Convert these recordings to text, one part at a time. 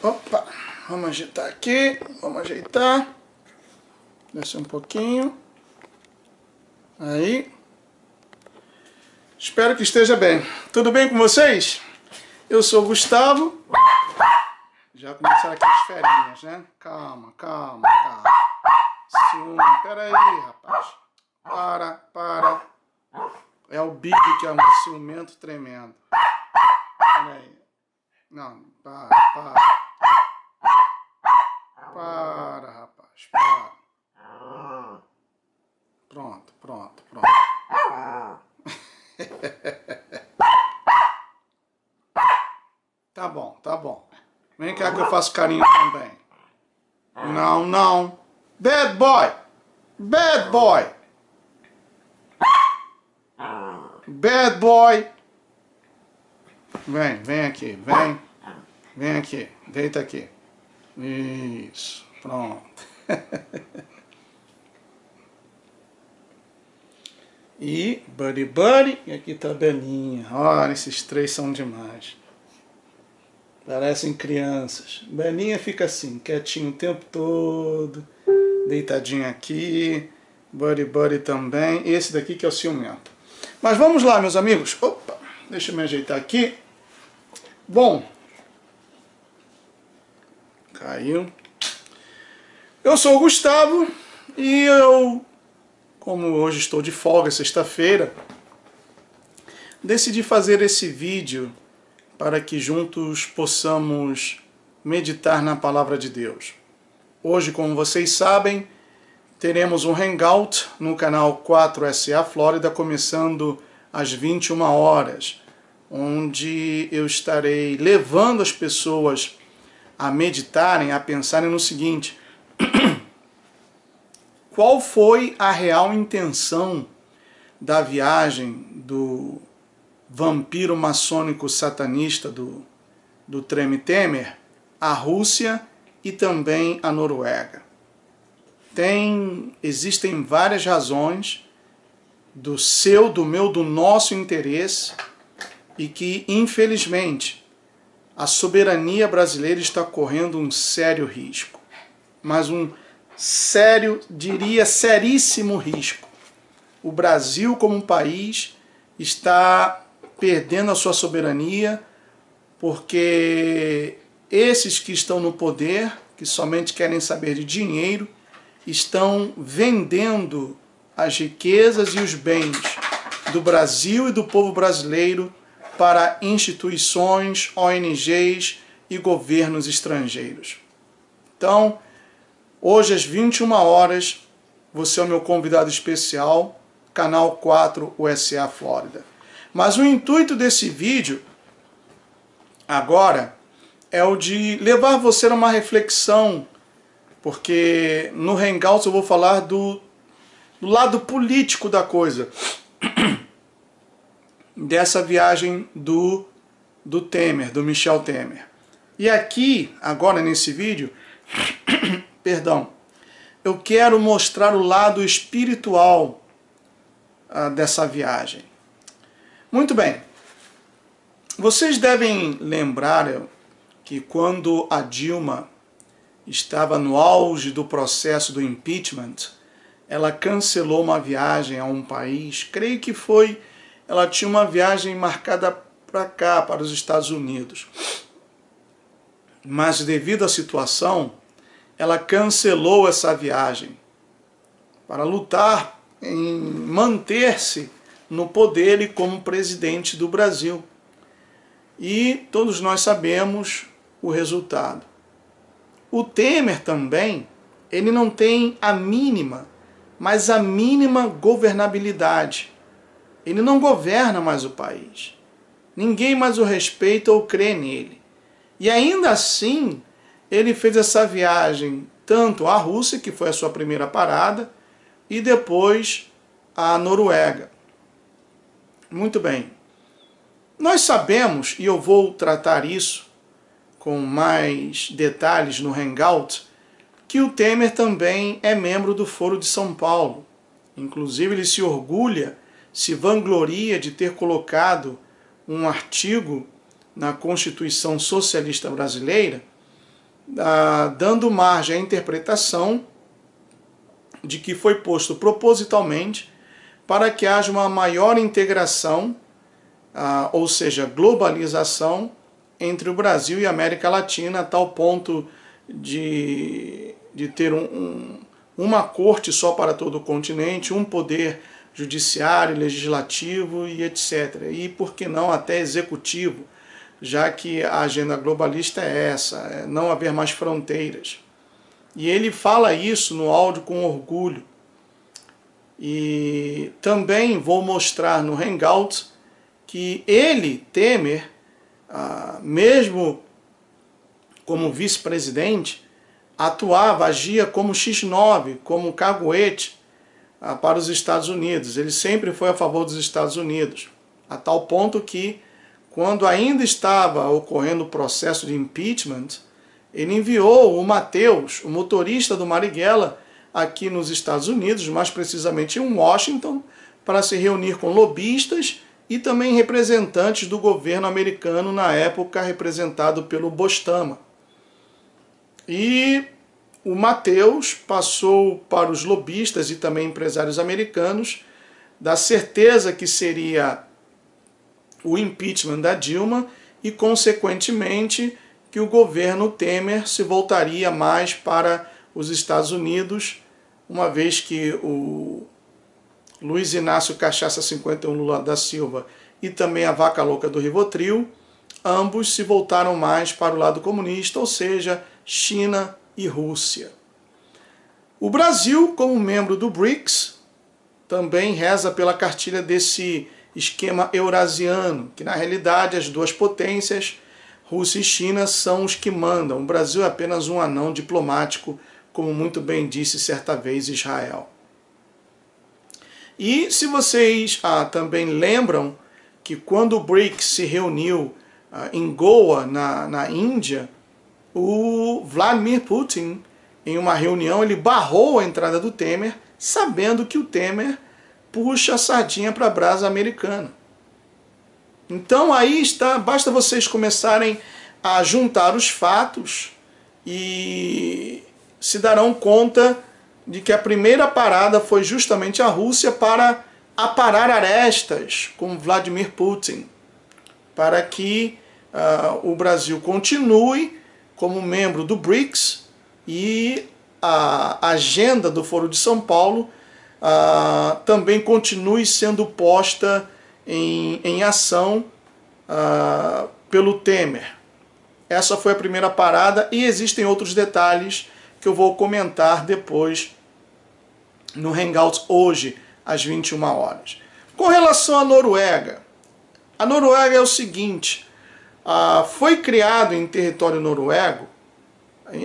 Opa, vamos agitar aqui, vamos ajeitar. Desce um pouquinho. Aí. Espero que esteja bem. Tudo bem com vocês? Eu sou o Gustavo. Já começaram aqui as ferinhas, né? Calma, calma, calma. Ciúme, pera aí, rapaz. Para. É o Big que é um ciumento tremendo. Pera aí. Não, para. Para, rapaz, para. Pronto. Tá bom. Vem cá que eu faço carinho também. Não. Bad boy. Vem aqui, vem aqui, deita aqui. Isso, pronto. E Buddy, e aqui tá a Belinha. Olha, esses três são demais. Parecem crianças. Belinha fica assim, quietinho o tempo todo, deitadinho aqui. Buddy também. Esse daqui que é o ciumento. Mas vamos lá, meus amigos. Opa, deixa eu me ajeitar aqui. Bom, caiu. Eu sou o Gustavo e como hoje estou de folga, sexta-feira, decidi fazer esse vídeo para que juntos possamos meditar na Palavra de Deus. Hoje, como vocês sabem, teremos um Hangout no canal 4SA Flórida, começando às 21 horas, onde eu estarei levando as pessoas a meditarem, a pensarem no seguinte: qual foi a real intenção da viagem do vampiro maçônico satanista do Treme Temer à Rússia e também à Noruega? Existem várias razões do seu, do meu, do nosso interesse, e que, infelizmente, a soberania brasileira está correndo um sério risco. Mas um sério, diria seríssimo risco. O Brasil, como um país, está perdendo a sua soberania porque esses que estão no poder, que somente querem saber de dinheiro, estão vendendo as riquezas e os bens do Brasil e do povo brasileiro para instituições, ONGs e governos estrangeiros. Então, hoje às 21 horas, você é o meu convidado especial, canal 4 USA Flórida. Mas o intuito desse vídeo agora é o de levar você a uma reflexão, porque no Hangout eu vou falar do lado político da coisa, dessa viagem do Temer, do Michel Temer. E aqui, agora nesse vídeo, perdão, eu quero mostrar o lado espiritual dessa viagem. Muito bem, vocês devem lembrar que quando a Dilma estava no auge do processo do impeachment, ela cancelou uma viagem a um país, creio que ela tinha uma viagem marcada para cá, para os Estados Unidos. Mas devido à situação, ela cancelou essa viagem para lutar em manter-se no poder e como presidente do Brasil. E todos nós sabemos o resultado. O Temer também, ele não tem a mínima, mas a mínima governabilidade. Ele não governa mais o país. Ninguém mais o respeita ou crê nele. E ainda assim, ele fez essa viagem tanto à Rússia, que foi a sua primeira parada, e depois à Noruega. Muito bem. Nós sabemos, e eu vou tratar isso com mais detalhes no Hangout, que o Temer também é membro do Foro de São Paulo. Inclusive ele se orgulha, se vangloria de ter colocado um artigo na Constituição Socialista Brasileira dando margem à interpretação de que foi posto propositalmente para que haja uma maior integração, ou seja, globalização, entre o Brasil e a América Latina, a tal ponto de ter uma corte só para todo o continente, um poder judiciário, legislativo e etc. E, por que não, até executivo, já que a agenda globalista é essa, é não haver mais fronteiras. E ele fala isso no áudio com orgulho. E também vou mostrar no Hangout que ele, Temer, mesmo como vice-presidente, agia como X9, como caguete para os Estados Unidos. Ele sempre foi a favor dos Estados Unidos, a tal ponto que, quando ainda estava ocorrendo o processo de impeachment, ele enviou o Mateus, o motorista do Marighella, aqui nos Estados Unidos, mais precisamente em Washington, para se reunir com lobistas e também representantes do governo americano, na época representado pelo Bostama. E o Mateus passou para os lobistas e também empresários americanos da certeza que seria o impeachment da Dilma e, consequentemente, que o governo Temer se voltaria mais para os Estados Unidos, uma vez que o Luiz Inácio Cachaça 51 Lula da Silva e também a vaca louca do Rivotril, ambos se voltaram mais para o lado comunista, ou seja, China e Rússia. O Brasil, como membro do BRICS, também reza pela cartilha desse esquema eurasiano, que na realidade as duas potências, Rússia e China, são os que mandam. O Brasil é apenas um anão diplomático, como muito bem disse certa vez Israel. E se vocês também lembram que quando o BRICS se reuniu em Goa, na Índia, o Vladimir Putin, em uma reunião, ele barrou a entrada do Temer, sabendo que o Temer puxa a sardinha para a brasa americana. Então aí está, basta vocês começarem a juntar os fatos e se darão conta de que a primeira parada foi justamente a Rússia para aparar arestas com Vladimir Putin, para que o Brasil continue como membro do BRICS e a agenda do Foro de São Paulo também continue sendo posta em ação pelo Temer. Essa foi a primeira parada e existem outros detalhes que eu vou comentar depois no Hangout hoje, às 21 horas. Com relação à Noruega, a Noruega é o seguinte, foi criado em território noruego,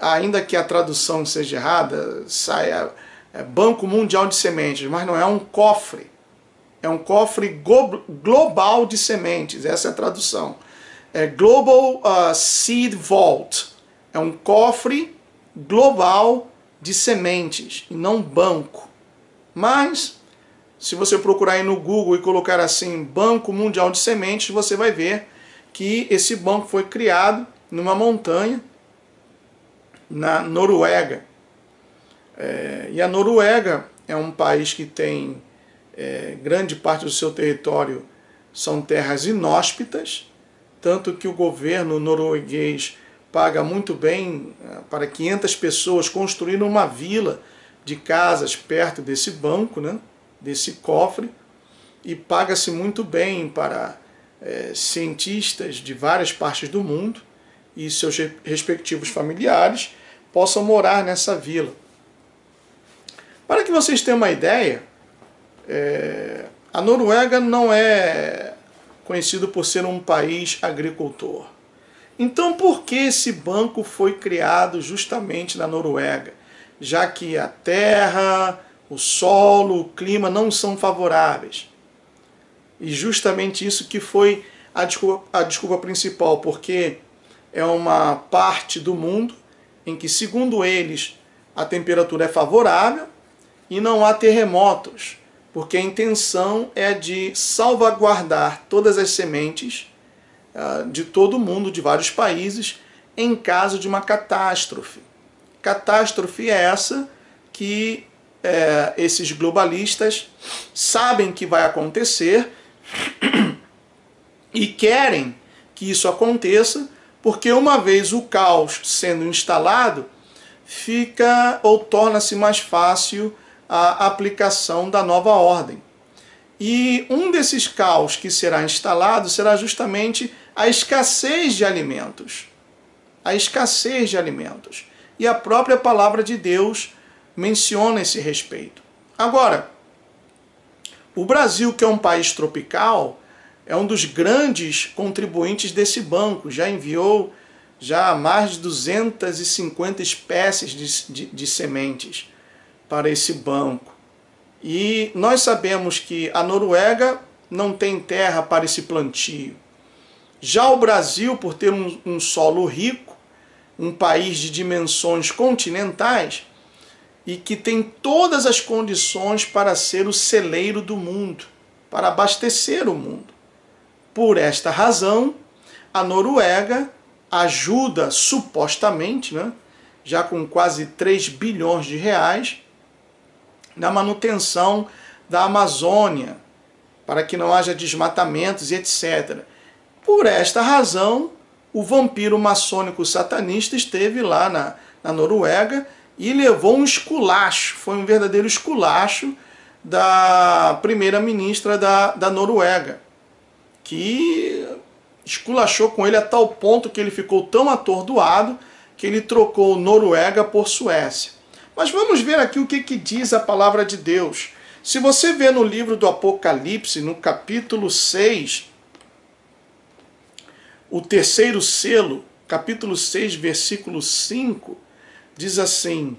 ainda que a tradução seja errada, Banco Mundial de Sementes, mas não é um cofre, é um cofre global de sementes, essa é a tradução. É Global Seed Vault, é um cofre global de sementes, e não banco. Mas, se você procurar aí no Google e colocar assim, Banco Mundial de Sementes, você vai ver que esse banco foi criado numa montanha na Noruega. E a Noruega é um país que tem grande parte do seu território são terras inóspitas, tanto que o governo norueguês paga muito bem para 500 pessoas construir uma vila de casas perto desse banco, né, desse cofre, e paga-se muito bem para cientistas de várias partes do mundo e seus respectivos familiares possam morar nessa vila. Para que vocês tenham uma ideia, a Noruega não é conhecido por ser um país agricultor. Então, por que esse banco foi criado justamente na Noruega? Já que a terra, o solo, o clima não são favoráveis. E justamente isso que foi a desculpa principal, porque é uma parte do mundo em que, segundo eles, a temperatura é favorável e não há terremotos, porque a intenção é de salvaguardar todas as sementes de todo mundo, de vários países, em caso de uma catástrofe. Catástrofe é essa que esses globalistas sabem que vai acontecer e querem que isso aconteça, porque uma vez o caos sendo instalado, fica ou torna-se mais fácil a aplicação da nova ordem. E um desses caos que será instalado será justamente a escassez de alimentos. A escassez de alimentos. E a própria palavra de Deus menciona esse respeito. Agora, o Brasil, que é um país tropical, é um dos grandes contribuintes desse banco. Já enviou mais de 250 espécies de sementes para esse banco. E nós sabemos que a Noruega não tem terra para esse plantio. Já o Brasil, por ter um solo rico, um país de dimensões continentais, e que tem todas as condições para ser o celeiro do mundo, para abastecer o mundo. Por esta razão, a Noruega ajuda supostamente, já com quase 3 bilhões de reais, na manutenção da Amazônia, para que não haja desmatamentos e etc. Por esta razão, o vampiro maçônico satanista esteve lá na Noruega e levou um esculacho, foi um verdadeiro esculacho da primeira-ministra da Noruega, que esculachou com ele a tal ponto que ele ficou tão atordoado que ele trocou Noruega por Suécia. Mas vamos ver aqui o que diz a palavra de Deus. Se você vê no livro do Apocalipse, no capítulo 6, o terceiro selo, capítulo 6, versículo 5, diz assim: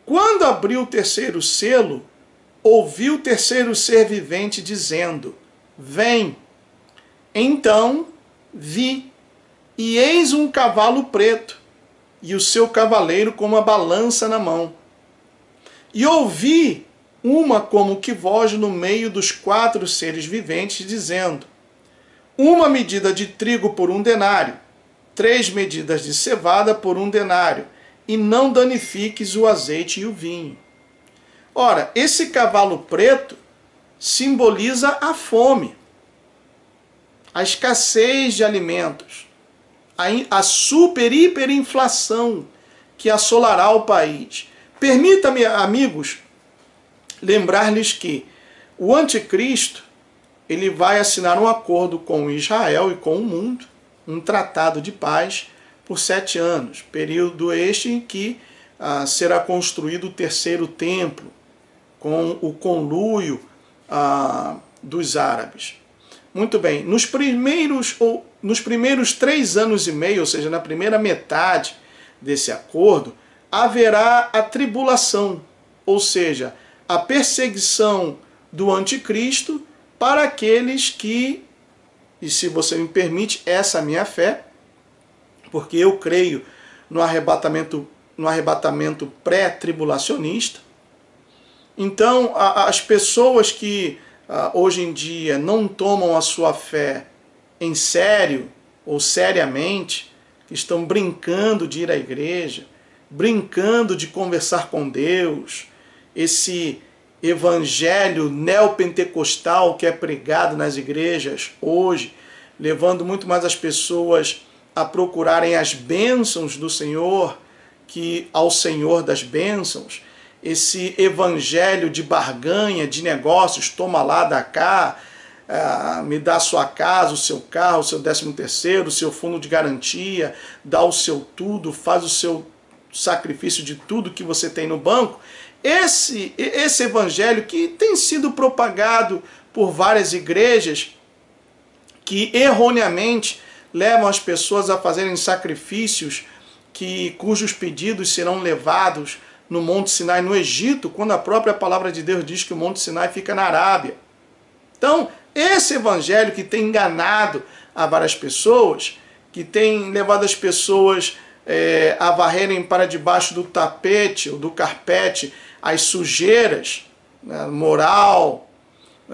quando abriu o terceiro selo, ouvi o terceiro ser vivente dizendo: vem. Então vi, e eis um cavalo preto, e o seu cavaleiro com uma balança na mão. E ouvi uma como que voz no meio dos 4 seres viventes, dizendo: uma medida de trigo por 1 denário, 3 medidas de cevada por 1 denário, e não danifiques o azeite e o vinho. Ora, esse cavalo preto simboliza a fome, a escassez de alimentos, a hiperinflação que assolará o país. Permita-me, amigos, lembrar-lhes que o anticristo ele vai assinar um acordo com Israel e com o mundo, um tratado de paz por 7 anos, período este em que será construído o terceiro templo, com o conluio dos árabes. Muito bem, nos primeiros 3 anos e meio, ou seja, na primeira metade desse acordo, haverá a tribulação, ou seja, a perseguição do anticristo para aqueles que, e se você me permite, essa é a minha fé, porque eu creio no arrebatamento pré-tribulacionista. Então, as pessoas que hoje em dia não tomam a sua fé em sério ou seriamente, que estão brincando de ir à igreja, brincando de conversar com Deus, esse evangelho neopentecostal que é pregado nas igrejas hoje, levando muito mais as pessoas a procurarem as bênçãos do Senhor que ao Senhor das bênçãos, esse evangelho de barganha, de negócios, toma lá, dá cá, me dá a sua casa, o seu carro, o seu 13º, o seu fundo de garantia, dá o seu tudo, faz o seu sacrifício de tudo que você tem no banco. Esse evangelho que tem sido propagado por várias igrejas que erroneamente levam as pessoas a fazerem sacrifícios cujos pedidos serão levados no Monte Sinai, no Egito, quando a própria palavra de Deus diz que o Monte Sinai fica na Arábia. Então, esse evangelho que tem enganado a várias pessoas, que tem levado as pessoas a varrerem para debaixo do tapete ou do carpete as sujeiras, moral,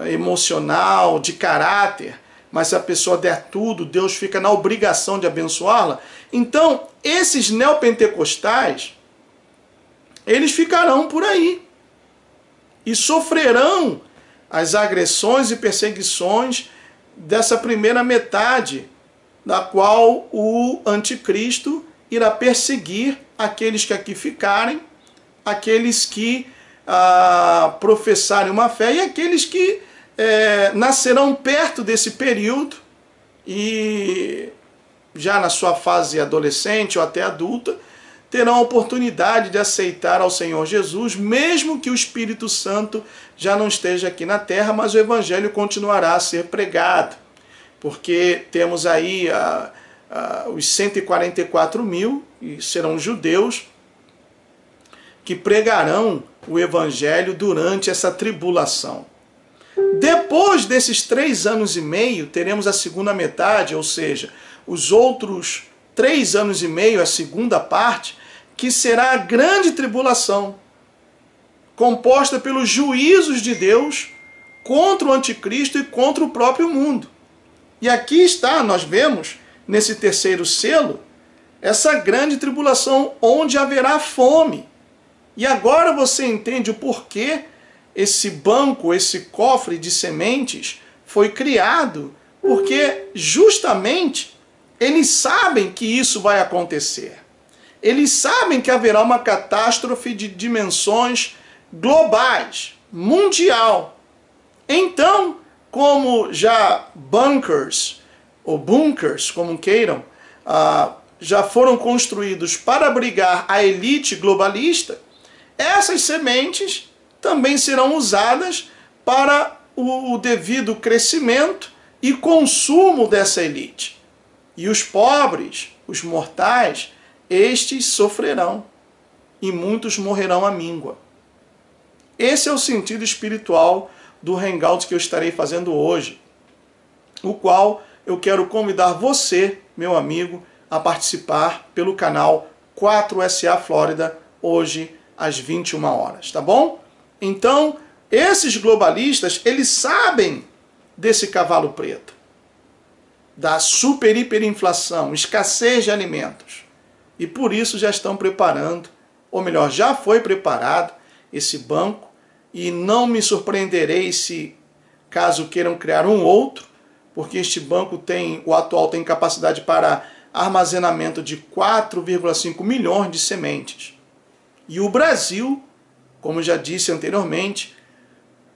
emocional, de caráter, mas se a pessoa der tudo, Deus fica na obrigação de abençoá-la. Então, esses neopentecostais, eles ficarão por aí e sofrerão as agressões e perseguições dessa primeira metade, da qual o anticristo irá perseguir aqueles que aqui ficarem, aqueles que professarem uma fé e aqueles que nascerão perto desse período e já na sua fase adolescente ou até adulta, terão a oportunidade de aceitar ao Senhor Jesus, mesmo que o Espírito Santo já não esteja aqui na terra, mas o Evangelho continuará a ser pregado, porque temos aí os 144 mil, e serão judeus, que pregarão o Evangelho durante essa tribulação. Depois desses 3 anos e meio, teremos a segunda metade, ou seja, os outros 3 anos e meio, a segunda parte, que será a grande tribulação, composta pelos juízos de Deus contra o anticristo e contra o próprio mundo. E aqui está, nós vemos, nesse terceiro selo, essa grande tribulação onde haverá fome. E agora você entende o porquê esse banco, esse cofre de sementes foi criado, porque justamente eles sabem que isso vai acontecer. Eles sabem que haverá uma catástrofe de dimensões globais, mundial. Então, como já bunkers, ou bunkers, como queiram, já foram construídos para abrigar a elite globalista, essas sementes também serão usadas para o devido crescimento e consumo dessa elite. E os pobres, os mortais, estes sofrerão e muitos morrerão à míngua. Esse é o sentido espiritual do hangout que eu estarei fazendo hoje, o qual eu quero convidar você, meu amigo, a participar pelo canal 4SA Flórida, hoje às 21 horas, tá bom? Então, esses globalistas, eles sabem desse cavalo preto, da super hiperinflação, escassez de alimentos. E por isso já estão preparando, ou melhor, já foi preparado esse banco, e não me surpreenderei se, caso queiram criar um outro, porque este banco o atual tem capacidade para armazenamento de 4,5 milhões de sementes. E o Brasil, como já disse anteriormente,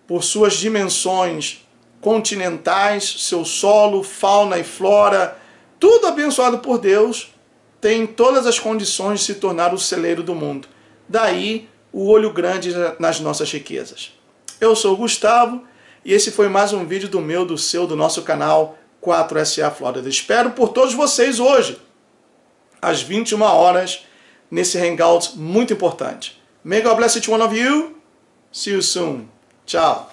por suas dimensões continentais, seu solo, fauna e flora, tudo abençoado por Deus, tem todas as condições de se tornar o celeiro do mundo. Daí o olho grande nas nossas riquezas. Eu sou o Gustavo e esse foi mais um vídeo do seu, do nosso canal 4SA Flórida. Espero por todos vocês hoje, às 21 horas, nesse hangout muito importante. May God bless each one of you. See you soon. Tchau.